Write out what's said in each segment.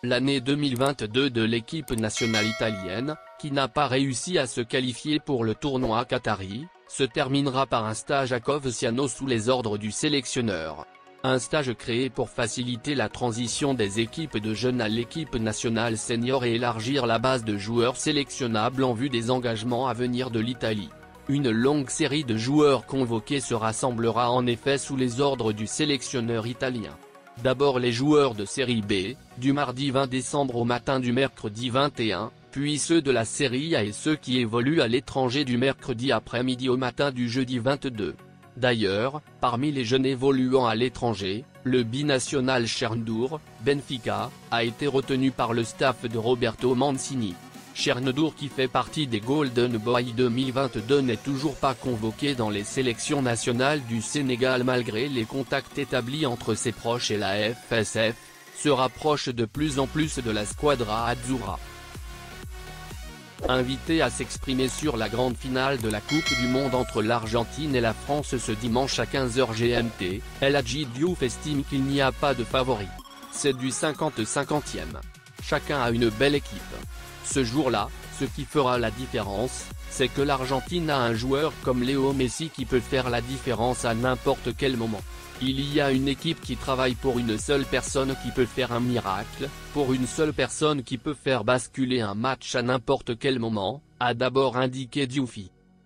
L'année 2022 de l'équipe nationale italienne, qui n'a pas réussi à se qualifier pour le tournoi qatari, se terminera par un stage à Coverciano sous les ordres du sélectionneur. Un stage créé pour faciliter la transition des équipes de jeunes à l'équipe nationale senior et élargir la base de joueurs sélectionnables en vue des engagements à venir de l'Italie. Une longue série de joueurs convoqués se rassemblera en effet sous les ordres du sélectionneur italien. D'abord les joueurs de série B, du mardi 20 décembre au matin du mercredi 21, puis ceux de la série A et ceux qui évoluent à l'étranger du mercredi après-midi au matin du jeudi 22. D'ailleurs, parmi les jeunes évoluant à l'étranger, le binational Chernobyl, Benfica, a été retenu par le staff de Roberto Mancini. Chernobyl, qui fait partie des Golden Boys 2022, n'est toujours pas convoqué dans les sélections nationales du Sénégal malgré les contacts établis entre ses proches et la FSF, se rapproche de plus en plus de la Squadra Azzurra. Invité à s'exprimer sur la grande finale de la Coupe du Monde entre l'Argentine et la France ce dimanche à 15h GMT, El Hadji Diouf estime qu'il n'y a pas de favori. C'est du 50-50e. Chacun a une belle équipe. Ce jour-là, ce qui fera la différence, c'est que l'Argentine a un joueur comme Léo Messi qui peut faire la différence à n'importe quel moment. Il y a une équipe qui travaille pour une seule personne qui peut faire un miracle, pour une seule personne qui peut faire basculer un match à n'importe quel moment, a d'abord indiqué Diouf.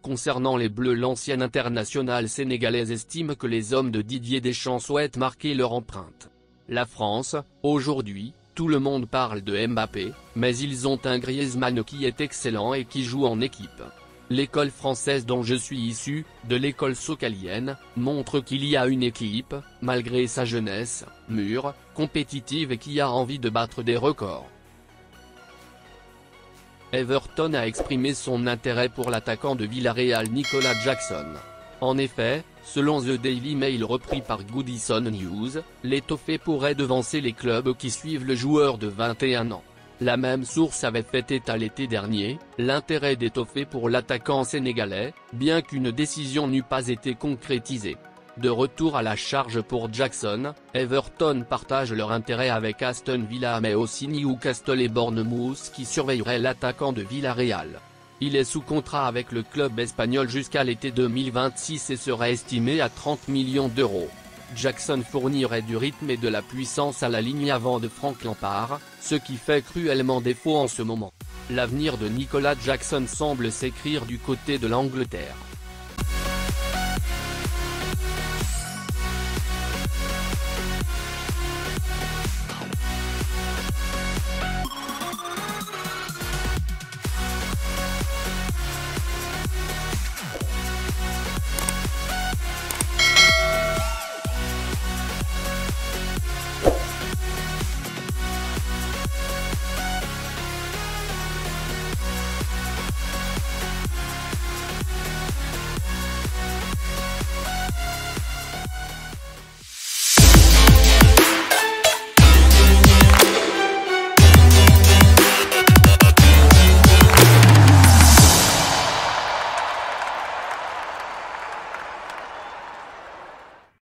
Concernant les Bleus, l'ancienne internationale sénégalaise estime que les hommes de Didier Deschamps souhaitent marquer leur empreinte. La France, aujourd'hui, tout le monde parle de Mbappé, mais ils ont un Griezmann qui est excellent et qui joue en équipe. L'école française dont je suis issu, de l'école socalienne, montre qu'il y a une équipe, malgré sa jeunesse, mûre, compétitive et qui a envie de battre des records. Everton a exprimé son intérêt pour l'attaquant de Villarreal Nicolas Jackson. En effet, selon The Daily Mail repris par Goodison News, l'étoffé pourrait devancer les clubs qui suivent le joueur de 21 ans. La même source avait fait état l'été dernier, l'intérêt d'étoffer pour l'attaquant sénégalais, bien qu'une décision n'eût pas été concrétisée. De retour à la charge pour Jackson, Everton partage leur intérêt avec Aston Villa mais aussi Newcastle et Bournemouth qui surveilleraient l'attaquant de Villarreal. Il est sous contrat avec le club espagnol jusqu'à l'été 2026 et serait estimé à 30 millions d'euros. Jackson fournirait du rythme et de la puissance à la ligne avant de Frank Lampard, ce qui fait cruellement défaut en ce moment. L'avenir de Nicolas Jackson semble s'écrire du côté de l'Angleterre.